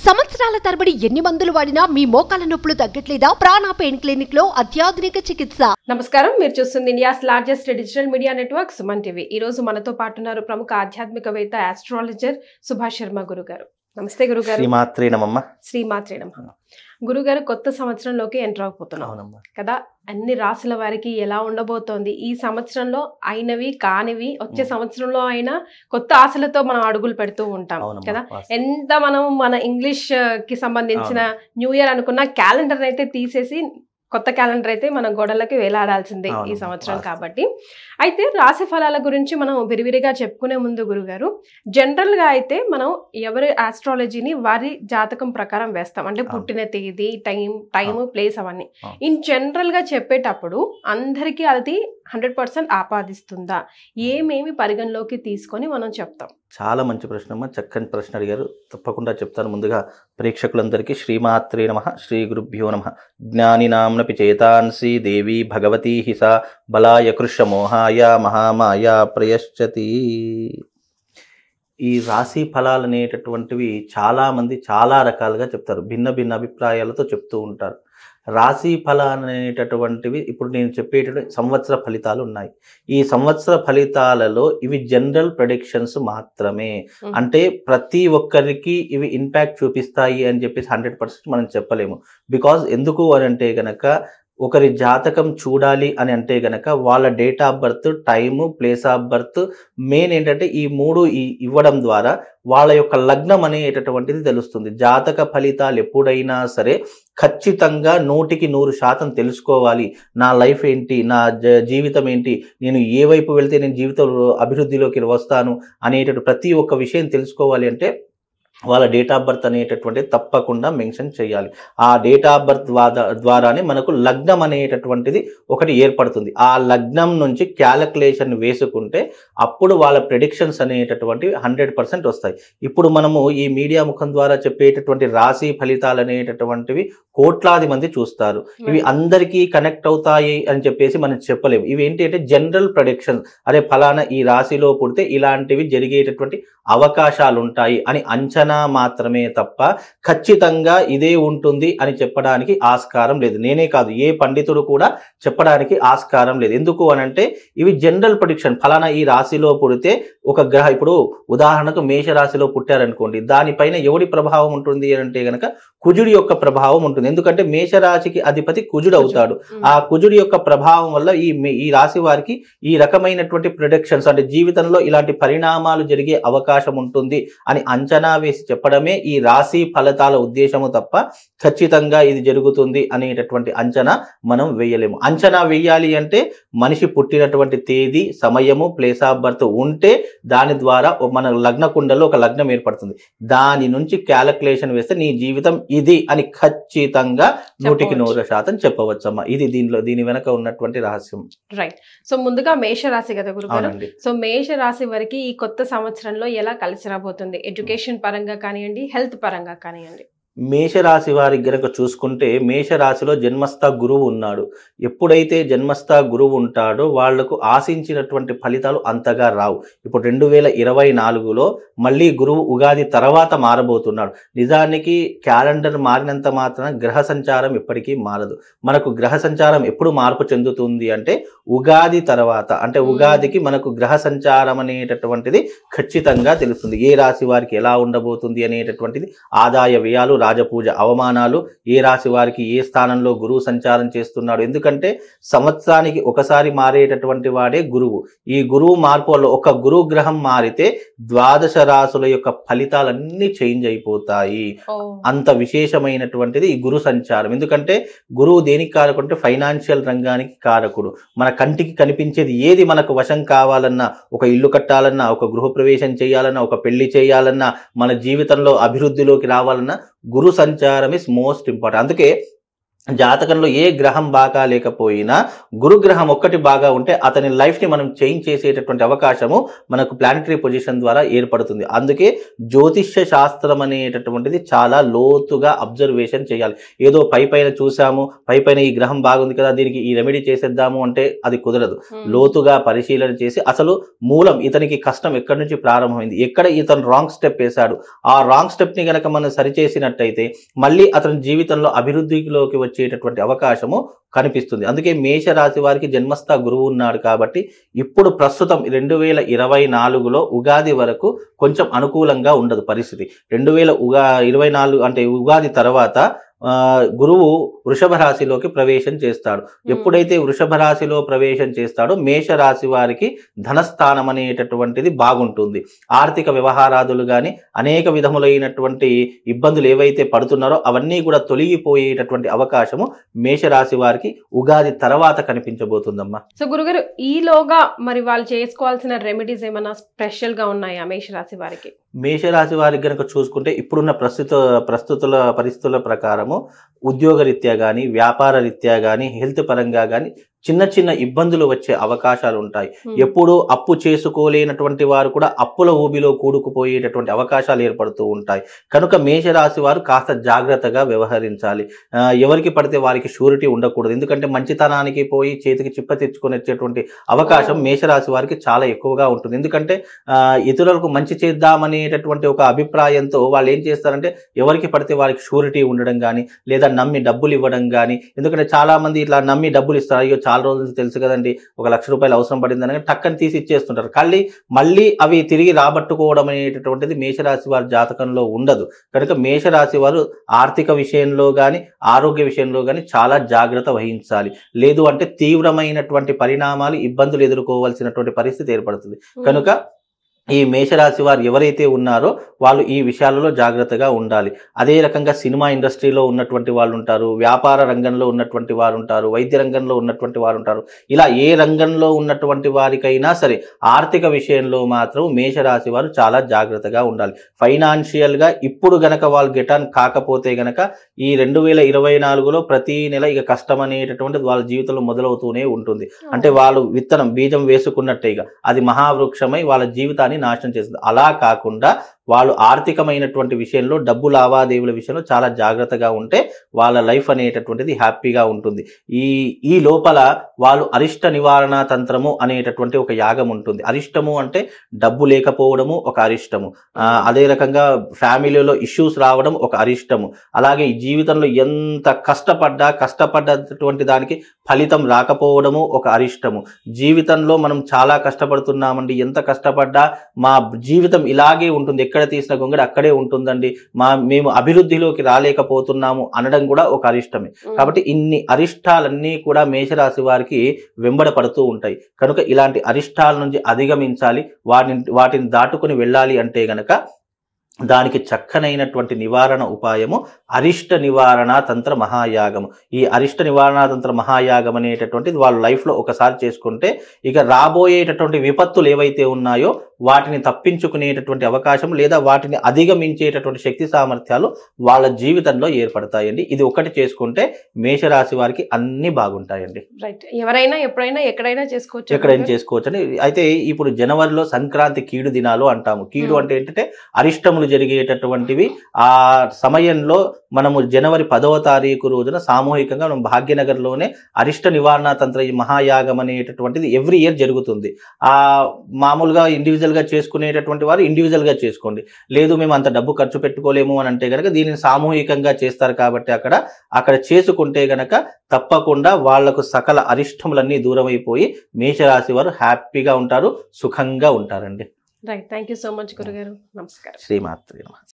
సంవత్సరాల తరబడి ఎన్ని మందులు వాడినా మీ మోకాల నొప్పులు తగ్గట్లేదా? ప్రాణ పెయిన్ క్లినిక్ లో అత్యాధునిక చికిత్స. నమస్కారం, మీరు చూస్తుంది India's largest digital media network Suman TV. ఈ రోజు మనతో పాటు ఉన్నారు ప్రముఖ ఆధ్యాత్మికవేత్త ఆస్ట్రాలజర్ సుభాష్ శర్మ గురుగారు. నమస్తే గురుగారు. శ్రీమాత్రే నమః. శ్రీమాత్రే నమః. గురుగారు, కొత్త సంవత్సరంలోకి ఎంటర్ అయిపోతున్నాం కదా, అన్ని రాశుల వారికి ఎలా ఉండబోతోంది ఈ సంవత్సరంలో? అయినవి కానివి వచ్చే సంవత్సరంలో అయినా కొత్త ఆశలతో మనం అడుగులు పెడుతూ ఉంటాం కదా. ఎంత మనం మన ఇంగ్లీష్ కి సంబంధించిన న్యూ ఇయర్ అనుకున్న క్యాలెండర్ అయితే తీసేసి కొత్త క్యాలెండర్ అయితే మనం గోడలకి వేలాడాల్సిందే ఈ సంవత్సరం కాబట్టి. అయితే రాశి ఫలాల గురించి మనం విరివిరిగా చెప్పుకునే ముందు గురుగారు, జనరల్ గా అయితే మనం ఎవరి ఆస్ట్రాలజీని వారి జాతకం ప్రకారం వేస్తాం, అంటే పుట్టిన తేదీ, టైం, ప్లేస్ అవన్నీ. ఇన్ జనరల్ గా చెప్పేటప్పుడు అందరికీ అది 100% ఆపాదిస్తుందా? ఏమేమి పరిగణలోకి తీసుకొని మనం చెప్తాం? చాలా మంచి ప్రశ్న అమ్మా, చక్కని ప్రశ్న అడిగారు. తప్పకుండా చెప్తాను. ముందుగా ప్రేక్షకులందరికీ శ్రీమాత్రే నమః, శ్రీ గురుభ్యో నమః. జ్ఞానినాంనపి చేతాంసి దేవి భగవతీ హిసా బలాయ కృష్ణమోహాయ మహామాయ ప్రయశ్చతి. ఈ రాశి ఫలాలు అనేటటువంటివి చాలామంది చాలా రకాలుగా చెప్తారు, భిన్న భిన్న అభిప్రాయాలతో చెప్తూ ఉంటారు. రాశి ఫలాలు అనేటటువంటివి ఇప్పుడు నేను చెప్పేటటువంటి సంవత్సర ఫలితాలు ఉన్నాయి. ఈ సంవత్సర ఫలితాలలో ఇవి జనరల్ ప్రెడిక్షన్స్ మాత్రమే. అంటే ప్రతి ఒక్కరికి ఇవి ఇంపాక్ట్ చూపిస్తాయి అని చెప్పేసి 100% మనం చెప్పలేము. బికాజ్ ఎందుకు అని అంటే గనక ఒకరి జాతకం చూడాలి అని అంటే గనక వాళ్ళ date of birth, time, place of birth, main ఏంటంటే ఈ మూడు ఇవ్వడం ద్వారా వాళ్ళ యొక్క లగ్నం అనేటటువంటిది తెలుస్తుంది. జాతక ఫలితాలు ఎప్పుడైనా సరే ఖచ్చితంగా 100% తెలుసుకోవాలి. నా లైఫ్ ఏంటి, నా జీవితం ఏంటి, నేను ఏ వైపు వెళ్తే నేను జీవితంలో అభివృద్ధిలోకి వస్తాను అనేటటువంటి ప్రతి ఒక్క విషయం తెలుసుకోవాలి అంటే వాళ్ళ డేట్ ఆఫ్ బర్త్ అనేటటువంటిది తప్పకుండా మెన్షన్ చేయాలి. ఆ డేట్ ఆఫ్ బర్త్ ద్వారానే మనకు లగ్నం అనేటటువంటిది ఒకటి ఏర్పడుతుంది. ఆ లగ్నం నుంచి క్యాలిక్యులేషన్ వేసుకుంటే అప్పుడు వాళ్ళ ప్రెడిక్షన్స్ అనేటటువంటివి 100% వస్తాయి. ఇప్పుడు మనము ఈ మీడియా ముఖం ద్వారా చెప్పేటటువంటి రాశి ఫలితాలు అనేటటువంటివి కోట్లాది మంది చూస్తారు. ఇవి అందరికీ కనెక్ట్ అవుతాయి అని చెప్పేసి మనం చెప్పలేము. ఇవి ఏంటి అంటే జనరల్ ప్రెడిక్షన్స్. అరే ఫలానా ఈ రాశిలో పుడితే ఇలాంటివి జరిగేటటువంటి అవకాశాలు ఉంటాయి అని అంచనా మాత్రమే తప్ప ఖచ్చితంగా ఇదే ఉంటుంది అని చెప్పడానికి ఆస్కారం లేదు. నేనే కాదు, ఏ పండితుడు కూడా చెప్పడానికి ఆస్కారం లేదు. ఎందుకు అనంటే ఇవి జనరల్ ప్రెడిక్షన్. ఫలానా ఈ రాశిలో పుడితే ఒక గ్రహ, ఇప్పుడు ఉదాహరణకు మేషరాశిలో పుట్టారనుకోండి, దానిపైన ఎవడి ప్రభావం ఉంటుంది అంటే గనక కుజుడి యొక్క ప్రభావం ఉంటుంది. ఎందుకంటే మేషరాశికి అధిపతి కుజుడు అవుతాడు. ఆ కుజుడి యొక్క ప్రభావం వల్ల ఈ రాశి వారికి ఈ రకమైనటువంటి ప్రెడిక్షన్స్, అంటే జీవితంలో ఇలాంటి పరిణామాలు జరిగే అవకాశం ఉంటుంది అని అంచనా వేసి చెప్పడమే ఈ రాశి ఫలితాల ఉద్దేశము తప్ప ఖచ్చితంగా ఇది జరుగుతుంది అనేటటువంటి అంచనా మనం వేయలేము. అంచనా వేయాలి అంటే మనిషి పుట్టినటువంటి తేదీ, సమయము, ప్లేస్ ఆఫ్ బర్త్ ఉంటే దాని ద్వారా మన లగ్న కుండలో ఒక లగ్నం ఏర్పడుతుంది. దాని నుంచి క్యాలిక్యులేషన్ వేస్తే నీ జీవితం ఇది అని ఖచ్చితంగా 100% చెప్పవచ్చమ్మా. ఇది దీని వెనక ఉన్నటువంటి రహస్యం. రైట్. సో ముందుగా మేషరాశి కదా గురుగారు. సో మేషరాశి వారికి ఈ కొత్త సంవత్సరంలో ఎలా కలిసి రాబోతుంది? ఎడ్యుకేషన్ పరంగా కానివ్వండి, హెల్త్ పరంగా కానివ్వండి. మేషరాశి వారికి గనక చూసుకుంటే మేషరాశిలో జన్మస్థ గురువు ఉన్నాడు. ఎప్పుడైతే జన్మస్థ గురువు ఉంటాడో వాళ్లకు ఆశించినటువంటి ఫలితాలు అంతగా రావు. ఇప్పుడు 2024లో మళ్ళీ గురువు ఉగాది తర్వాత మారబోతున్నాడు. నిజానికి క్యాలెండర్ మారినంత మాత్రాన గ్రహ సంచారం ఎప్పటికీ మారదు. మనకు గ్రహ సంచారం ఎప్పుడు మార్పు చెందుతుంది అంటే ఉగాది తర్వాత, అంటే ఉగాదికి మనకు గ్రహ సంచారం అనేటటువంటిది ఖచ్చితంగా తెలుస్తుంది. ఏ రాశి వారికి ఎలా ఉండబోతుంది అనేటటువంటిది, ఆదాయ వ్యయాలు, రాజపూజ అవమానాలు, ఏ రాశి వారికి ఏ స్థానంలో గురువు సంచారం చేస్తున్నాడు. ఎందుకంటే సంవత్సరానికి ఒకసారి మారేటటువంటి వాడే గురువు. ఈ గురువు మార్పు వల్ల ఒక గురువు గ్రహం మారితే 12 రాశుల యొక్క ఫలితాలన్నీ చేంజ్ అయిపోతాయి. అంత విశేషమైనటువంటిది ఈ గురు సంచారం. ఎందుకంటే గురువు దేనికి కారకుడు అంటే ఫైనాన్షియల్ రంగానికి కారకుడు. మన కంటికి కనిపించేది ఏది మనకు వశం కావాలన్నా, ఒక ఇల్లు కట్టాలన్నా, ఒక గృహప్రవేశం చేయాలన్నా, ఒక పెళ్లి చేయాలన్నా, మన జీవితంలో అభివృద్ధిలోకి రావాలన్నా గురు సంచారం ఇస్ మోస్ట్ ఇంపార్టెంట్. అందుకే జాతకంలో ఏ గ్రహం బాగా లేకపోయినా గురుగ్రహం ఒక్కటి బాగా ఉంటే అతని లైఫ్ని మనం చేంజ్ చేసేటటువంటి అవకాశము మనకు ప్లానటరీ పొజిషన్ ద్వారా ఏర్పడుతుంది. అందుకే జ్యోతిష్య శాస్త్రం అనేటటువంటిది చాలా లోతుగా అబ్జర్వేషన్ చేయాలి. ఏదో పైన చూసాము, పైన ఈ గ్రహం బాగుంది కదా దీనికి ఈ రెమెడీ చేసేద్దాము అంటే అది కుదరదు. లోతుగా పరిశీలన చేసి అసలు మూలం ఇతనికి కష్టం ఎక్కడి నుంచి ప్రారంభమైంది, ఎక్కడ ఇతను రాంగ్ స్టెప్ వేశాడు, ఆ రాంగ్ స్టెప్ని గనక మనం సరిచేసినట్టయితే మళ్ళీ అతని జీవితంలో అభివృద్ధిలోకి వచ్చేటటువంటి అవకాశము కనిపిస్తుంది. అందుకే మేషరాశి వారికి జన్మస్థ గురువు ఉన్నాడు కాబట్టి ఇప్పుడు ప్రస్తుతం 2024లో ఉగాది వరకు కొంచెం అనుకూలంగా ఉండదు పరిస్థితి. 2024 అంటే ఉగాది తర్వాత గురువు వృషభ రాశిలోకి ప్రవేశం చేస్తాడు. ఎప్పుడైతే వృషభ రాశిలో ప్రవేశం చేస్తాడో మేషరాశి వారికి ధనస్థానం అనేటటువంటిది బాగుంటుంది. ఆర్థిక వ్యవహారాదులు కానీ అనేక విధములైనటువంటి ఇబ్బందులు ఏవైతే పడుతున్నారో అవన్నీ కూడా తొలగిపోయేటటువంటి అవకాశము మేషరాశి వారికి ఉగాది తర్వాత కనిపించబోతుందమ్మా. సో గురుగారు ఈలోగా మరి వాళ్ళు చేసుకోవాల్సిన రెమెడీస్ ఏమైనా స్పెషల్ గా ఉన్నాయా మేషరాశి వారికి? మేషరాశి వారికి కనుక చూసుకుంటే ఇప్పుడున్న పరిస్థితుల ప్రకారము ఉద్యోగ రీత్యా కానీ వ్యాపార రీత్యా కానీ హెల్త్ పరంగా కానీ చిన్న చిన్న ఇబ్బందులు వచ్చే అవకాశాలు ఉంటాయి. ఎప్పుడూ అప్పు చేసుకోలేనటువంటి వారు కూడా అప్పుల ఊబిలో కూడుకుపోయేటటువంటి అవకాశాలు ఏర్పడుతూ ఉంటాయి. కనుక మేషరాశి వారు కాస్త జాగ్రత్తగా వ్యవహరించాలి. ఎవరికి పడితే వారికి షూరిటీ ఉండకూడదు. ఎందుకంటే మంచితనానికి పోయి చేతికి చిప్ప తెచ్చుకొని వచ్చేటువంటి అవకాశం మేషరాశి వారికి చాలా ఎక్కువగా ఉంటుంది. ఎందుకంటే ఇతరులకు మంచి చేద్దామనేటటువంటి ఒక అభిప్రాయంతో వాళ్ళు ఏం చేస్తారంటే ఎవరికి పడితే వారికి షూరిటీ ఉండడం కానీ లేదా నమ్మి డబ్బులు ఇవ్వడం కానీ. ఎందుకంటే చాలా మంది ఇట్లా నమ్మి డబ్బులు ఇస్తారు, అయ్యో చాలా రోజుల నుంచి తెలుసు కదండి ఒక ₹1,00,000 అవసరం పడిందని టక్కని తీసి ఇచ్చేస్తుంటారు. మళ్ళీ అవి తిరిగి రాబట్టుకోవడం అనేటటువంటిది మేషరాశి వారి జాతకంలో ఉండదు. కనుక మేషరాశి వారు ఆర్థిక విషయంలో కానీ ఆరోగ్య విషయంలో కానీ చాలా జాగ్రత్త వహించాలి. లేదు అంటే తీవ్రమైనటువంటి పరిణామాలు ఇబ్బందులు ఎదుర్కోవాల్సినటువంటి పరిస్థితి ఏర్పడుతుంది. కనుక ఈ మేషరాశి వారు ఎవరైతే ఉన్నారో వాళ్ళు ఈ విషయాలలో జాగ్రత్తగా ఉండాలి. అదే రకంగా సినిమా ఇండస్ట్రీలో ఉన్నటువంటి వాళ్ళు ఉంటారు, వ్యాపార రంగంలో ఉన్నటువంటి వారు ఉంటారు, వైద్య రంగంలో ఉన్నటువంటి వారు ఉంటారు. ఇలా ఏ రంగంలో ఉన్నటువంటి వారికైనా సరే ఆర్థిక విషయంలో మాత్రం మేషరాశి వారు చాలా జాగ్రత్తగా ఉండాలి. ఫైనాన్షియల్గా ఇప్పుడు గనక వాళ్ళు గెటాన్ కాకపోతే గనక ఈ 2024లో ప్రతి నెల ఇక కష్టం అనేటటువంటిది వాళ్ళ జీవితంలో మొదలవుతూనే ఉంటుంది. అంటే వాళ్ళు బీజం వేసుకున్నట్టే ఇక అది మహావృక్షమై వాళ్ళ జీవితాన్ని నాశనం చేస్తుంది. అలా కాకుండా వాళ్ళు ఆర్థికమైనటువంటి విషయంలో డబ్బు లావాదేవీల విషయంలో చాలా జాగ్రత్తగా ఉంటే వాళ్ళ లైఫ్ అనేటటువంటిది హ్యాపీగా ఉంటుంది. ఈ లోపల వాళ్ళు అరిష్ట నివారణ తంత్రము అనేటటువంటి ఒక యాగం ఉంటుంది. అరిష్టము అంటే డబ్బు లేకపోవడము ఒక అరిష్టము, అదే రకంగా ఫ్యామిలీలో ఇష్యూస్ రావడం ఒక అరిష్టము, అలాగే ఈ జీవితంలో ఎంత కష్టపడ్డటువంటి దానికి ఫలితం రాకపోవడము ఒక అరిష్టము. జీవితంలో మనం చాలా కష్టపడుతున్నామండి, ఎంత కష్టపడ్డా మా జీవితం ఇలాగే ఉంటుంది, ఎక్కడ తీసిన గొంగడి అక్కడే ఉంటుందండి, మేము అభివృద్ధిలోకి రాలేకపోతున్నాము అనడం కూడా ఒక అరిష్టమే. కాబట్టి ఇన్ని అరిష్టాలన్నీ కూడా మేషరాశి వారికి వెంబడపడుతూ ఉంటాయి. కనుక ఇలాంటి అరిష్టాల నుంచి అధిగమించాలి, వాటిని దాటుకొని వెళ్ళాలి అంటే గనక దానికి చక్కనైనటువంటి నివారణ ఉపాయము అరిష్ట నివారణ తంత్ర మహాయాగము. ఈ అరిష్ట నివారణ తంత్ర మహాయాగం అనేటటువంటిది వాళ్ళ లైఫ్లో ఒకసారి చేసుకుంటే ఇక రాబోయేటటువంటి విపత్తులు ఏవైతే ఉన్నాయో వాటిని తప్పించుకునేటటువంటి అవకాశం లేదా వాటిని అధిగమించేటటువంటి శక్తి సామర్థ్యాలు వాళ్ళ జీవితంలో ఏర్పడతాయండి. ఇది ఒకటి చేసుకుంటే మేషరాశి వారికి అన్ని బాగుంటాయండి. రైట్, ఎవరైనా ఎప్పుడైనా ఎక్కడైనా చేసుకోవచ్చు అండి. అయితే ఇప్పుడు జనవరిలో సంక్రాంతి కీడు దినాలు అంటాము. కీడు అంటే ఏంటంటే అరిష్టములు జరిగేటటువంటివి. ఆ సమయంలో మనము జనవరి 10వ తారీఖు రోజున సామూహికంగా మనం భాగ్యనగర్లోనే అరిష్ట నివారణ తంత్ర మహాయాగం అనేటటువంటిది ఎవ్రీ ఇయర్ జరుగుతుంది. మామూలుగా ఇండివిజువల్గా చేసుకునేటటువంటి వారు ఇండివిజువల్గా చేసుకోండి, లేదు మేము అంత డబ్బు ఖర్చు పెట్టుకోలేము అని అంటే కనుక దీనిని సామూహికంగా చేస్తారు. కాబట్టి అక్కడ చేసుకుంటే గనక తప్పకుండా వాళ్లకు సకల అరిష్టములన్నీ దూరం అయిపోయి మేషరాశి వారు హ్యాపీగా ఉంటారు, సుఖంగా ఉంటారండి. Right, thank you so much గురుగారు. నమస్కారం. శ్రీమాత్రే నమః.